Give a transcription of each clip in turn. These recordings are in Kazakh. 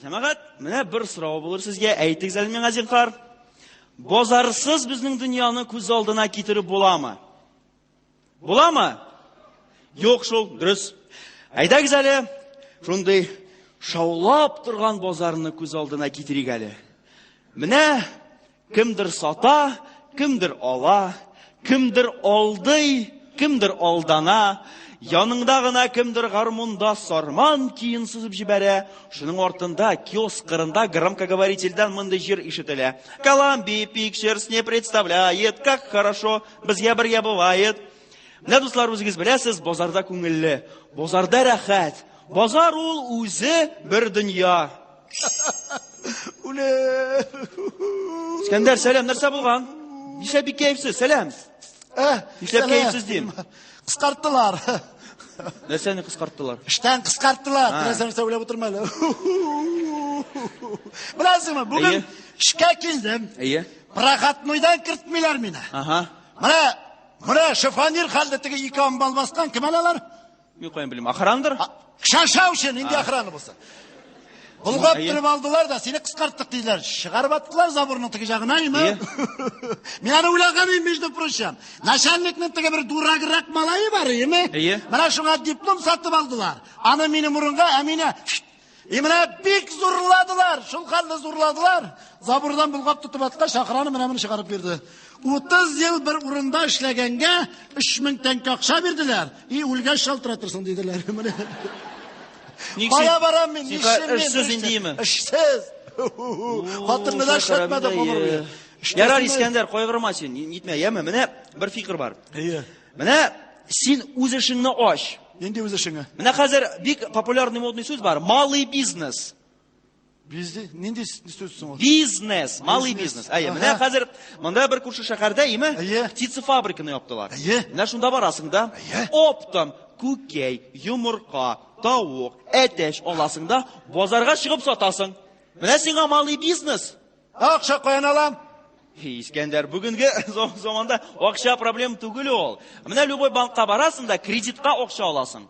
Җәмәгать, менә бер сорау булыр сезгә, әйтегез әле миңа зинһар. Базарсыз безнең дөньяны күз алдына китереп буламы? Буламы? Юк шул, дөрес. Әйдәгез әле, шундый шаулап торган базарны күз алдына китерик әле. Менә кемдер сата, кемдер ала, кемдер алдый, кемдер алдана, яныңда гына кемдер гармунда сарман киен сызып җибәрә, шуның артында киоск кырында громкоговорительдән мондый җыр ишетелә. Columbia Pictures не представляет, как хорошо безгә бергә бывает. Менә дуслар, үзегез беләсез, базарда күңелле, базарда рәхәт. Базар ул үзе бер дөнья. Искәндәр, сәлам, нәрсә булган? Нишләп бик кәефсез, сәлам. Нишләп кәефсез дим? Кыскарттылар. Нәрсәне кыскарттылар? Эштән кыскарттылар. Нәрсә уйлап утырма әле. Беләсезме, бүген эшкә килдем. Прохатныйдан кертмиләр мине. Менә шифонер хәлдә теге ике амбал баскан кем алалар? Юк, каян белим, охрандыр? Шашаучы, инде охрана булса. Булгап турып алдылар да, сине кыскарттык диләр. Чыгарып аттылар заборның теге ягына, име? Мен аны уйлаганым, между прочим. Начальникның теге бер дураграк малайы бар, име? Менә шуңа диплом сатып алдылар. Аны минем урынга, әмине менә бик зурладылар, шул хәлле зурладылар. Забордан булгап тотып аткач, охрана менә чыгарып бирде. 30 ел бер урында эшләгәнгә 3000 тәңкә акча бирделәр. И үлгәч шалтыратырсың диделәр. Кая барам мин? Эшсез индиме? Эшсез. Хатынны да эшләтмәде булыр. Ярар, Искәндәр, кайгырма син, нитмә, яме. Менә бер фикер бар. Менә син үз эшеңне аш. Нинди үз эшеңне? Менә хәзер бик популярный модный сүз бар. Малый бизнес. Нинди сүз ул? Бизнес, малый бизнес. Менә хәзер монда бер күрше шәһәрдә, име? Птица фабриканы яптылар. Менә шунда барасың да, оптом күкәй, йомырка, тавык, әтәч аласың да, базарга чыгып сатасың. Менә сиңа малый бизнес. Акча каян алам? Искәндәр, бүгенге заманда акча проблема түгел ул. Менә любой банкка барасың да, кредитка акча аласың.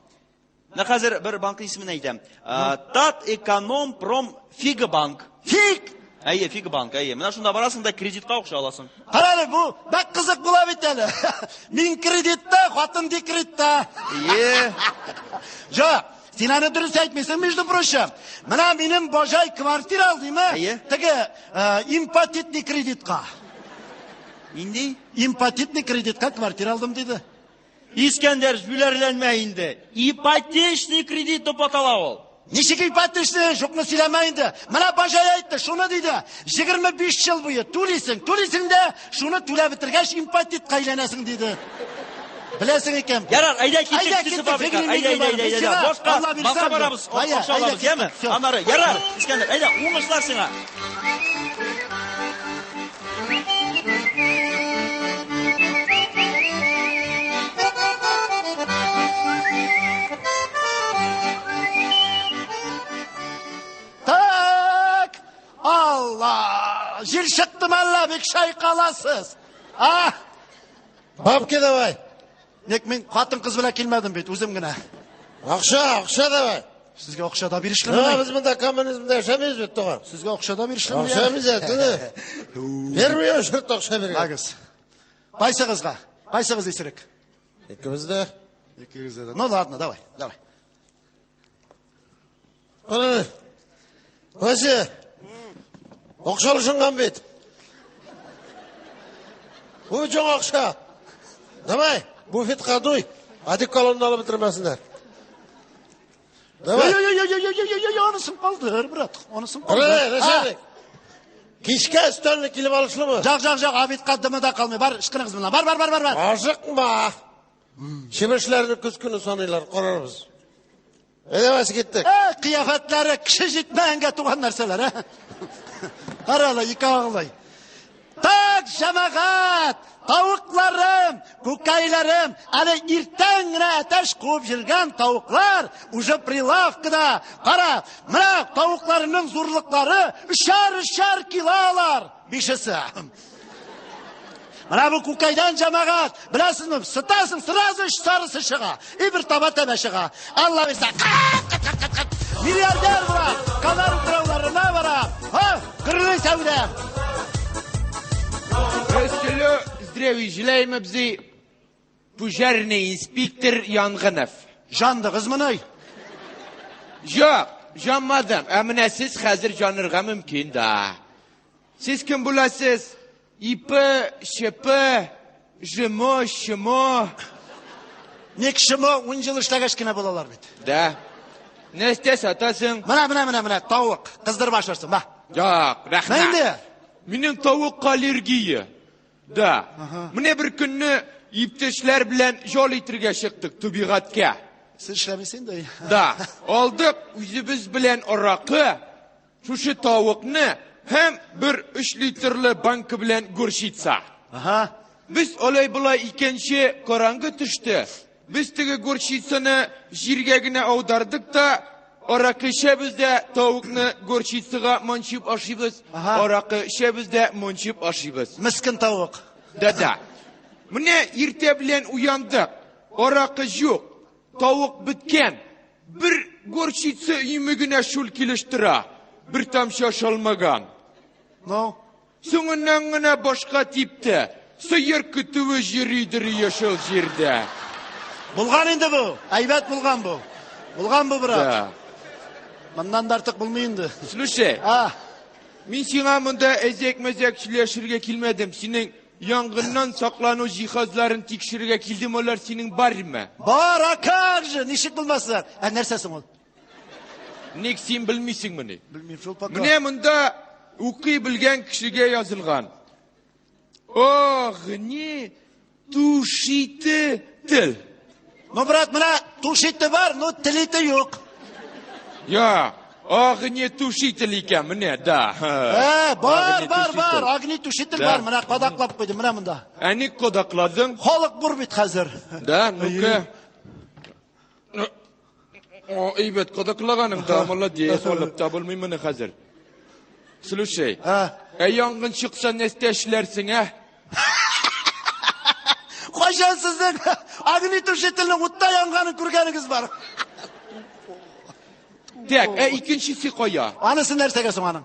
Менә хәзер бер банк исемен әйтәм. Тат Эконом Пром Фигбанк. Фиг? Фигбанк, Менә шунда барасың да, кредитка акча аласың. Карале, бу бик кызык була бит әле. Мин кредитта, хатын декретта. Жа, син аны дөрес әйтмисең, между прочим. Менә минем бажай квартира алдымы? Теге ипотечный кредитка. Инди? Ипотечный кредитка квартира алдым диде. Искәндәр, бүләрләнмә инде. Ипотечный кредит дип атала ул. Ничек ипотечный, шуны сөйләмә инде. Менә бажай әйтте, шуны диде. 25 ел буе түлисең дә, шуны түләп бетергәч ипотечка әйләнәсең диде. Беләсең икән. Ярар, әйдә китик фабрика. Әйдә. Башка барабыз, акча алабыз, яме? Аннары, ярар, Искәндәр, әйдә, уңышлар сиңа. Allah! Jil çıktım Allah, bek şayqalasız. Babki davay. Nek men xатын kız bilan kelmadim bet, o'zim gina. Akşa davay. Sizga o'xshada berishlarmi? Biz bunda kommunizmda yashamaymiz bu to'g'ri. Sizga o'xshada berishlarmi? Yashamaymiz aytdi. Bermiyor shu to'xsha bergan. Agiz. Qaysi qizga? Qaysi qiz esirik? Ikkimizda. No ладно, давай. Ana. Qo'shi. O'xshalishgan bet. Bu jo'n o'xsha. Davay, bu fitqa duy. Adik kolonni olib bitirmasinlar. Davay. Onısın qaldır, brat. Onısın qaldır. Kishga stolni kelib olishmi? Jo'q, Abid qaddimida qolmay. Bar, ishqini qiz bilan. Bar. Oshiqma. Shimishlarni kuz kuni soninglar qararmiz. Edemasi ketdik. Qiyofatlari kishi jetmanga tug'an narsalar, ha. Qarala, ikki Tak jamaat, tavuklarim, kukaylarim, ali irtangina ateş qo'yib yurgan tavuqlar, уже прилавкада. Qara, mana tavuqlarining zo'rliqlari 3 kilolar. Beshisi. Mana bu kukaydan jamaat, bilasizmi? Sitasing, sirazi sarisi shiga, bir toba tamashiga. Allah bersa. Milliarder bular, qalar o'tiravlar. сәудә. Здравия желаем, абзый. Пожарный инспектор Янгынов. Жандығыз мұнай. Жоқ, жанмадым. Әміне сіз қазір жанырға мүмкін да. Сіз кім боласыз? Ипі, шепі, жымы, шымы. Не кішімі 10 жыл іштәгәш кіне болалар бет. Да. Не істес атасың? Мына, тауық. Қыздырып ашырсың, ба. Жоқ, рахмет. Мәнде? Менің тауық аллергия. Да. Міне бір күнні иптешлер білән жол итірге шықтық табиғатқа. Сіз ішләмесен де. Да. Алдық үзібіз білән орақы, шушы тауықны һәм бір 3 литрлы банкы білән көршитса. Біз олай бұлай икенші қараңғы түшті. Біз тігі көршитсаны жерге генә аудардық та, орақы шәбізде тауықны көршитсыға маншып ашибыз, орақы шәбізде маншып ашибыз. Міскін тауық. Да. Міне ерте білен уяндық, орақы жоқ, тауық біткен. Бір көршитсы үймігіне шул келіштіра, бір тамшы ашалмаған. Соңынан ғына башқа типті, сыйыр күтуі жерейдір ешіл жерде. Бұлған енді бұл, әйбәт бұлған бұл. Бұлған бұл бірақ. Мұндан да артық бұлмейінді. Слушай, мен сиңа мұнда әзек-мәзек шілешірге келмедім. Сенің яңғыннан сақлану жихазларын текшірге келдім, олар сенің бар ма? Бар, как же, нешік білмасыздар. Нәрсесің ол? Нек сен білмейсің мұны? Білмейм, жол пока. Міне мұнда оқи білген кішіге yazılған. Оғыне тушиті тіл. Брат, мұна тушиті бар, но тілиті yok. Я, оғыне тушитель екен, міне, да. Бар, оғыне тушитель бар, мұна қодақлап қойды, мұна мұнда. Әне қодақладың? Қолық бұр бит қазір. Да, ну-ка. İbet kodaklanım da молодец olup da bulmayım hazır. Слушай, yangın çıksa ne isteşlersin ha? Қошан сіздің агнитушителінің ұтта yanğanı көргеніңіз бар. Tek, ikincisi koya. Anısı нәрсегесің аның?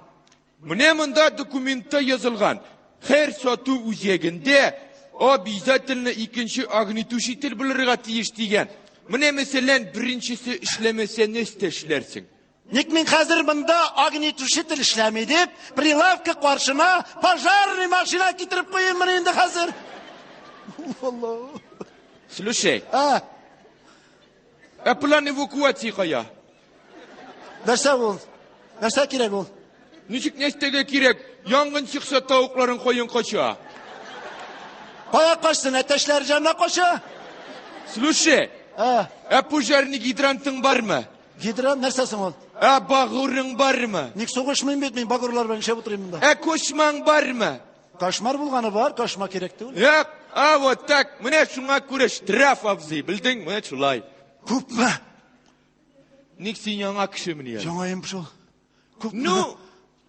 Mune mında dokumenta yazılgan. Her satı üzerinde обязательно ikinci agnituşitel bulurga tiyiş diyen. Mune mesela birincisi işlemese ne isteşlersin? Ник мен қазір мұнда агнитушитель işlemedip, прилавка қаршыма пожарный машина кетіріп қойын мұны енді қазір. Слушай, план эвакуации koya. Нәрсе ол? Нәрсе керек ол? Nücük nestege kirek, yangın çıksa tavukların koyun koça. Koya koşsun, ateşler canına koşa. Слушай, пожарный гидрантың бар mı? Гидран, нәрсесің ол? Bağırın var mı? Ник соғышмайын бет, мен бағырлар бен шеп отырайым мұнда. Koşman var mı? Кошмар болғаны бар, кошма керек değil. Yok, вот так, mine şuna göre штраф avzı, bildin mi? Şulay. Көп mü? Nik sen yana kişi mi ya? Жаңайым шол. Көп mü? Nu,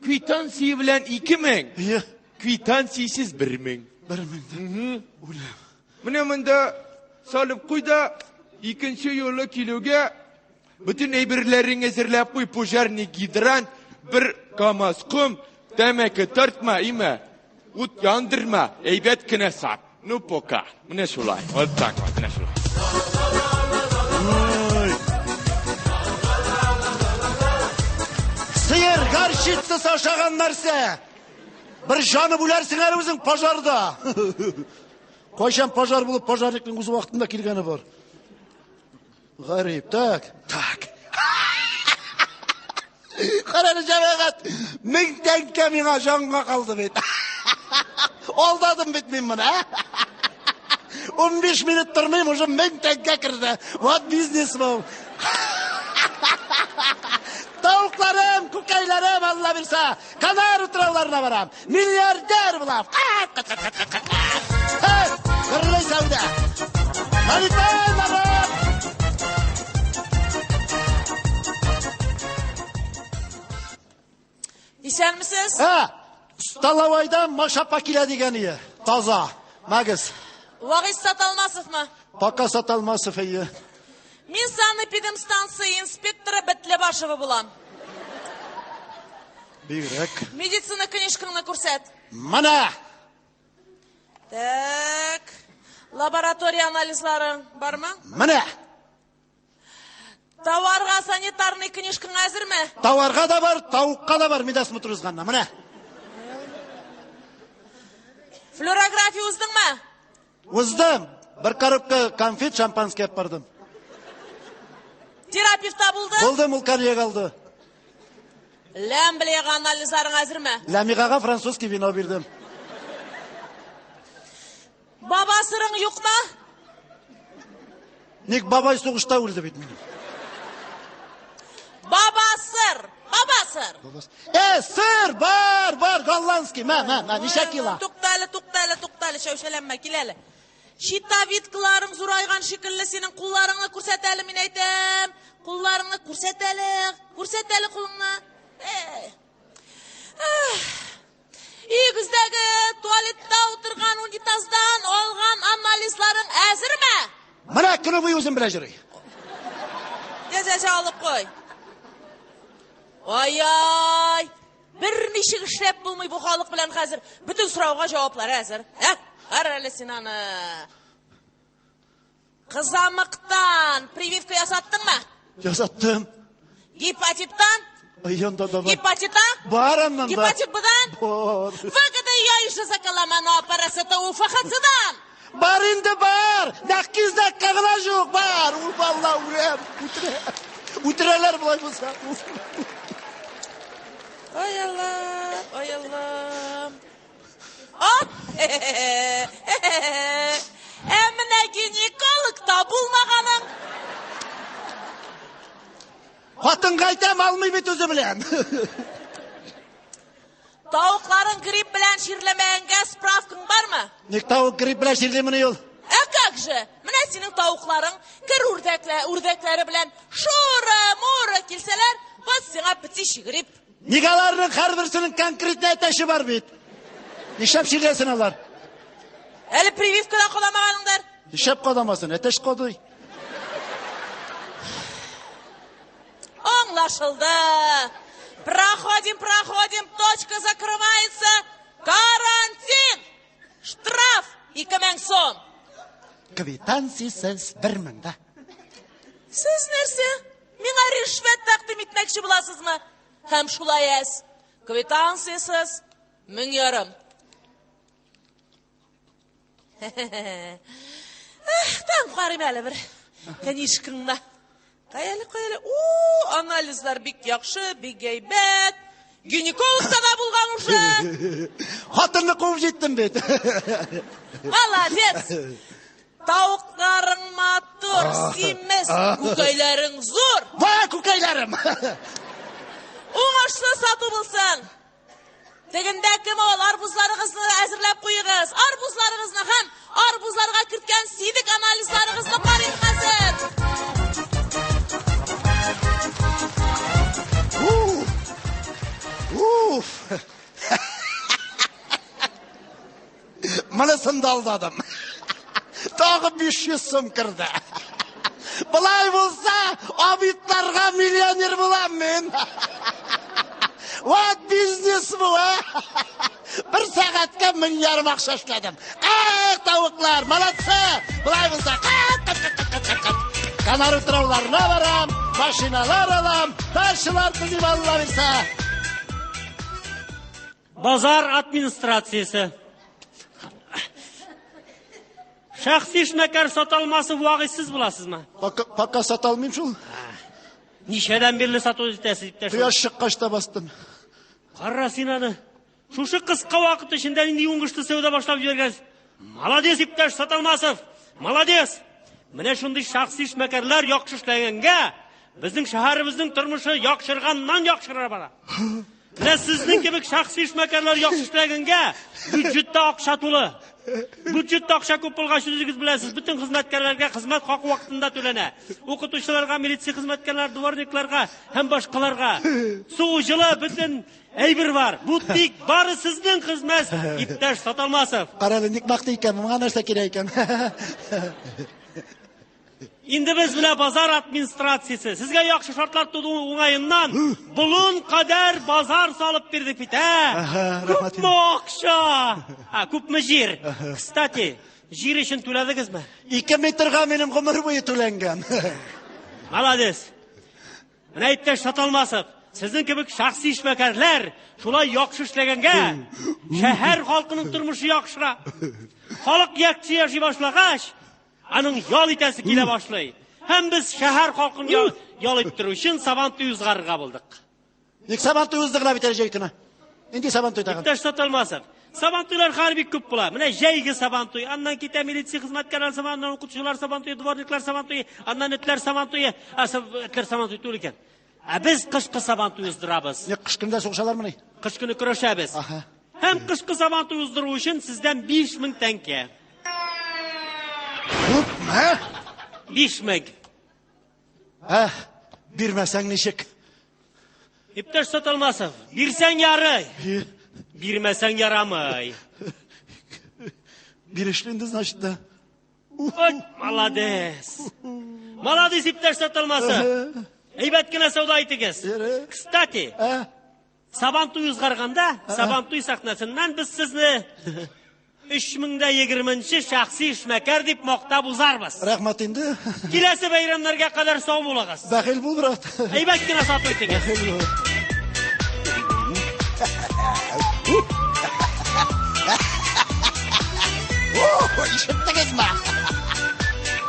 kvitansiyi bilen 2000. İyi. Kvitansiyesiz 1000. 1000. Mine mında salıp kuyda ikinci yola kiloga bütün eybirlerini ezirlep koy pojarni gidrant bir kamaz kum demek tartma ima ut yandırma eybet kine sap nu poka mine şulay oltak mine şulay Sıyır garşitsіз aşağın нәрсе. Bir жаны бүлерсің әрі өзің пожарда. Қойшан пожар болып, пожарниктің өзі уақытында келгені бар. Ғарип, так. Қараны жамағат, 1000 тәңке миңа жанға қалды бет. Олдадым бет мен мұны, 15 минут тұрмайым, уже 1000 тәңке кірді. Вот бизнес бұл. Tavuklarım, kukaylarım Allah bilse, kanar utravalarına varam. Milyarder bulam. Hey, kırılay savda. Manitay varam. İşer misiniz? Stalavaydan maşapa kile degeni. Taza, magiz. Vağış Satalmasov mı? Пока Satalmasov iyi. Мен санэпидемстанция инспекторы Бәтлебашева bulam. Бигрәк. Медицина книжкаңны күрсәт. Mana. Так. Лаборатория анализларың бармы? Mana. Товарға санитарный книжкаң әзерме? Тауарға да бар, тауыққа да бар мидас мұтырызғанна. Mana. Флюорография уздыңмы? Уздым. Bir коробка конфет, шампанский алып бардым. Терапевта булды? Болдым, ул кәрие қалды. Ләмблеға анализларың әзерме? Ләмиғаға французский вино бердім. Бабасырың юқма? Ник бабай соғышта өлді бит менің. Бабасыр! Бабасыр! Сыр, бар, голландский. Мә, неше кила? Туқталы, шәушәләнмә, келәлі. Щитовидкаларың зурайған шикілі сенің құлларыңны күрсәт әлі, мен әйтем. Құлларыңны күрсәт әлі құлыңны. Үйгіздегі туалетта отырған унитаздан олған анализларың әзір ме? Мына күні бұй өзім біле жүрей. Дезәжі алып қой. Ай, бір нешік ішлеп болмай бұл халық білән қазір. Бүтін сұрауға жауаплар әзір. Әрәлі сен аны. Қызамықтан прививка ясаттың ма? Жасаттым. Гепатиттан? Айында да бар. Гепатиттан? Бар аннан да. Гепатит бұдан? Бар. Вәгіді яйшы закаламану апарасыты уфақатсыдан? Бар инде бар. Дәккіз дәккағына жоқ, бар. Улбалла үрем. Үтірелер бұлай болса. Ой Аллам. Әміне гинекологта бұлмағаның. Қатын қайтам алмай бет өзі білен. Тауықларын грипп білән ширлемәңге справкың бар ма? Ник тауық грипп білен ширлемені ел? Как же? Менә синең тауықларың кір үрдәкләре білән шура-мура келселер, бас сиңа птичий грипп. Никаларының қарбірсінің конкретті әтәші бар бет. Нешеп ширлесін алар? Әлі прививкадан қоламағаныңдар? Нешеп қодамасын, әтәш қодой. Аңлашылды. Проходим, точка закрывается. Карантин. Штраф 2000 сом. Квитансисіз 1000 да. Сіз нәрсе? Миңа ришвет тәқдим итмәкче буласызмы? Һәм шулай әз. Квитансисіз 1500. Там қарым әлі бір. Кәнишкіңді. Қаялы. Анализлар бик яқшы, бик әйбәт. Гинекологта да булган уже. Хатынны қуып жеттім бет. Молодец. Тауықтарың матур, симез, күкәйләрің зор. Ва, күкәйләрім. Уңашлы сату булсын. Тегендә кем ул? Арбузларыгызны әзерләп куйыгыз. Арбузларыгызны һәм арбузларга керткән сидик анализларыгызны карыйм хәзер. Мұнысын да алдаdım. Тағы 500 сом кірді. Бұлай болса, абиттарға миллионер болам мен. Вот бизнес бұл, бір сағатқа 1 жарым ақша эшләдім. Тауықлар, молодцы. Бұлай болса, канар ұтырауларына барам, машиналар алам, ташылар түзіп алла берса. Базар администрациясы. Шәхси эшмәкәр саталмасы вагыйсыз буласызмы? Пока саталмыйм шул. Ничәдән бирле сату итәсез иптәш? Кояш чыккачта бастым. Кара син аны. Шушы кыска вакыт эчендә нинди уңышлы сәүдә башлап җибәргәнсез. Молодец иптәш Саталмасов. Молодец. Менә шундый шәхси эшмәкәрләр яхшы эшләгәнгә, безнең шәһәребезнең тормышы яхшырганнан яхшырыра бара. Менә сезнең кебек шәхси эшмәкәрләр яхшы эшләгәнгә, бюджетта акча тулы. Бюджетта акча күп булгач үзегез беләсез, бөтен хезмәткәрләргә хезмәт хакы вакытында түләнә. Укытучыларга, милиция хезмәткәрләр, дворникларга һәм башкаларга. Су, җылы, бөтен әйбер бар. Бу тик бары сезнең хезмәт, иптәш Саталмасов. Каралы ник мактый икән, моңа нәрсә кирәк икән? Endi biz bilan bozor administratsiyasi sizga yaxshi shartlar tudu o'ng'ayindan bulun qadar bozor solib berdik bit, ha? rahmat. Ko'pmi oqsha? Ha, ko'pmi jir? Kstati, jir için to'ladingizmi? 2 metrga mening umr bo'yi to'langan. Malades. Mana aytdash sotolmasib, sizning kabi shaxsiy ishmakarlar shulay yaxshi ishlaganga shahar xalqining turmushi yaxshira. Xalq yakchi yashay boshlagach, aning yol itasi kela boshlay. Ham biz shahar xalqini yol ittiruv uchun Sabantoy o'zgarga bo'ldik. Nik Sabantoy o'zdig'ina bitirajaytini. Endi Sabantoy tag'in. Aytdash sotolmasib. Sabantoylar harbiy ko'p bo'ladi. Mana jaygi Sabantoy, andan keta militsiya xizmatkorlar Sabantoy, o'quvchilar Sabantoy, dvorniklar Sabantoy, andan itlar Sabantoy, itlar Sabantoy to'l ekan. Biz qishqi Sabantoy o'zdiramiz. Ne qish kunida so'qishalarmi? Qish kuni kurashamiz. Aha. Ham qishqi Sabantoy o'zdiruv uchun sizdan 5000 tanka. Ko'pmi? 5000. Ha, bermasang nechik? Iptash sotolmasov. Bersang yaray. Bermasang yaramay. Berishlingiz значит-da. Молодец. Молодец, iptash sotolmasov. Aybatgina savdo aytingiz. Kstati, Sabantoy o'zgarganda, Sabantoy sahnasidan biz sizni 3020 shaxsiy ishmakar deb maqtab uzarmiz. Rahmat endi. Kelasi bayramlarga qadar sog' bo'lasiz. Baxil bo'l, brat. Aybatgina sotib aytingiz. Eshitdingizmi?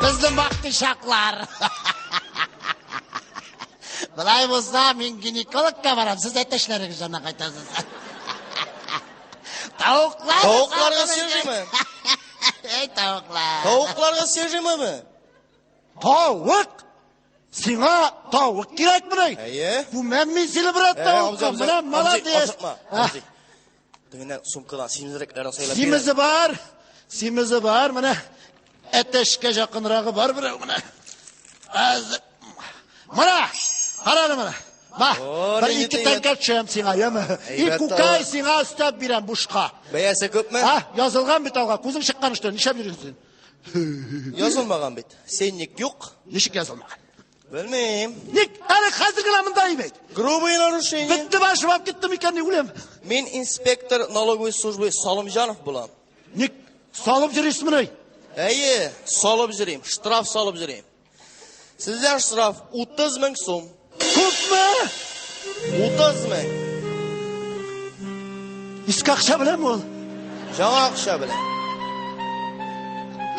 Bizning vaqti shaqlar. Bilay bo'lsa, men ginekologga boram. Siz aytishlaringiz jana qaytasiz. Tavuklar. Tavuklarga sevdimi? Ey tavuklar. Tavuklarga sevdimi? Tavuk. Singa tavuk kerakmi? Aye. Bu men seni brat tavuk. Mana молодец. Dünən sumkadan simizreklerden sayılır. Simizi var. Mana eteshga yaqinrog'i bor bir mana. Mana qarang mana. Bak, bir iki tanka tusham senga, yemi. Kukay senga ustab berem bushqa. Beyası köpmü? Ha, yozilgan bitovga, ko'zing chiqqan ishdan, nishab yuribsan. Yazılmagan bit. Senlik yok. Nishik yozilmagan? Bilmeyim. Nik, hali hozirgina bunday deydi. Грубое нарушение. Bitti boshim olib ketdim ekan, ne o'ylayman. Men inspektor налоговой службы Salimjanov bo'lam. Nik, solib yuribsizmi? Ayi, solib yurayim, shtraf solib yurayim. Sizdan shtraf 30 ming so'm. Ko'pmi? 30 ming. Iskaqcha bilan ol. Жаңа ақша bilan.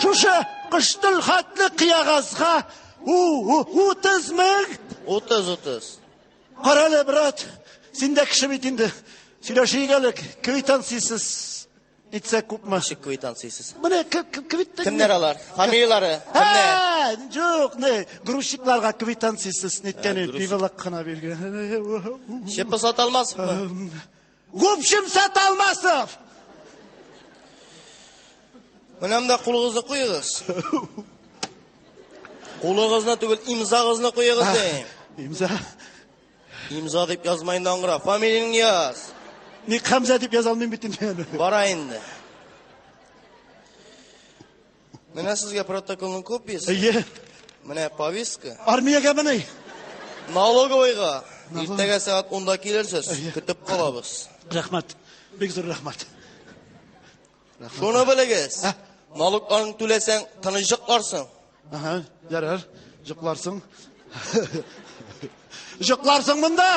Shusha qishtil xatli qiyag'azga 30 ming. 30. Qarali brat, senda kishi bitindi. Silashigalik, kvitantsiyasiz. Itsa ko'pmi? Shu kvitantsiyasiz. Mana kvitansiya. Kimlar alar? Familiyalari kimlar? Ha, yo'q, ne, grushiklarga kvitantsiyasiz netkani pivolaqqa bergan. Sheppa sotalmasmi? G'opshim sotalmasov. Menamda qo'lingizni qo'yingiz. Qo'lingizni tugul imzog'izni qo'yingiz deyim. Imzo. İmza deb yozmayın dangra. Familiyani yoz. Ne Hamza deb yozolmayman bitin meni. Bora endi. Mana sizga protokolning kopiyasi. Iye. Mana повестка. Armiyaga mana. Налоговойга. Ertaga soat 10da kelirsiz. Kutib qolamiz. Rahmat. Bek zo'r rahmat. Shuni bilingiz. Налогlarni to'lasang, tinchliqlarsan. Aha, yarar. Jiqlarsın. Jiqlarsın bunda.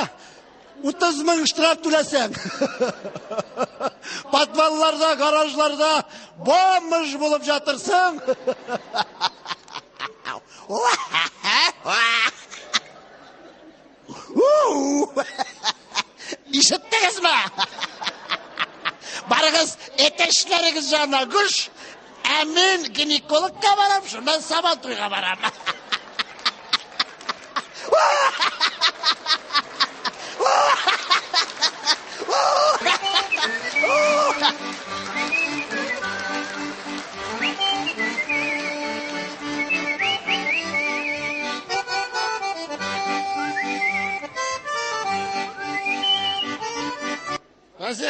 30 ming ishtirok to'lasang. Podvallarda, garajlarda bomboş bo'lib jatırsın. İşittiniz-mi? Barıgız etişleriniz canına kuş. Emin ginekologga baram, şundan Sabantoyga baram. Nasıl?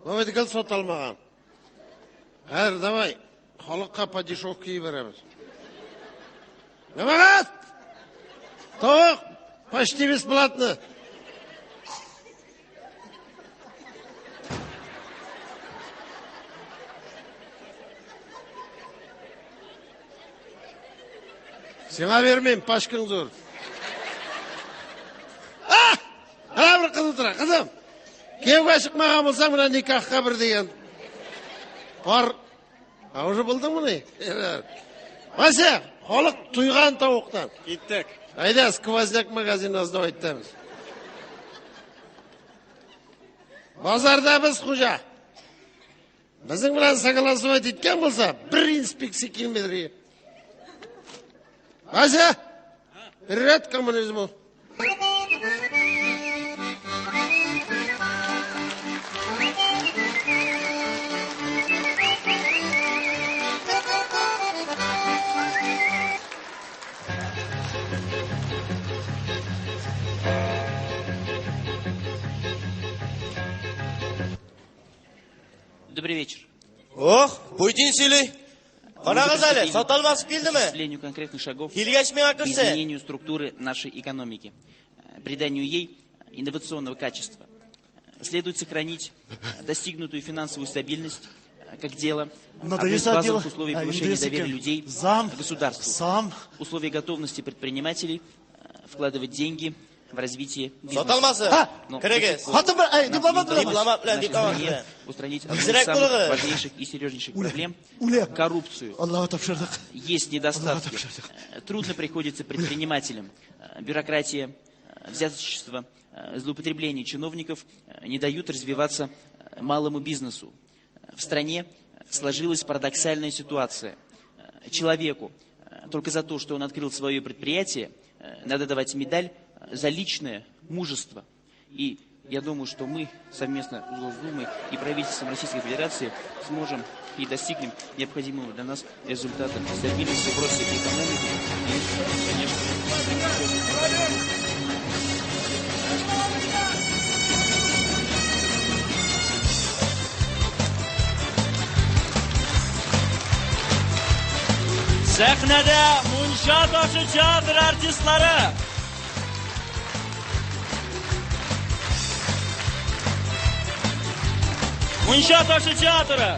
Mehmet'e satalmagan. Her давай. Halkka padişok veremiz. Nima qiladi? Tovuq почти бесплатно. Сеңа бермеймін, пашкың зор. Ана бір қыз тұра, қызым. Күйеуге шықмаған болсаң, мына никахқа бір деген. Бар. Уже білдің мұны? Бася, халық тұйған тауықтан. Кеттік. Айда, сквозняк магазиніне сдавайттамыз. Базарда біз құжа. Біздің білән согласовать еткен болса, бір инспекция келмедірге. Бася, привет коммунизму. Добрый вечер. Ох, Putin сөйлей. Қанағыз әлі, саталмасып келді ме? Осуществлению конкретных шагов Келгеш мен к ақырсы. изменению структуры нашей экономики, приданию ей инновационного качества. Следует сохранить достигнутую финансовую стабильность как дело, одно из базовых условий повышения доверия людей к государству, условий готовности предпринимателей вкладывать деньги в развитие бизнеса. Саталмасы. Кірегіз. Дипломат білен. Устранить одну из самых важнейших и серьезнейших проблем – коррупцию. Есть недостатки. Трудно приходится предпринимателям. Бюрократия, взяточество, злоупотребление чиновников не дают развиваться малому бизнесу. В стране сложилась парадоксальная ситуация. Человеку только за то, что он открыл свое предприятие, надо давать медаль за личное мужество. И я думаю, что мы совместно с Госдумой и правительством Российской Федерации сможем и достигнем необходимого для нас результата стабильности в росте экономики и, конечно, sahnada Muncha toshi teatr artistlari Muncha toshi teatri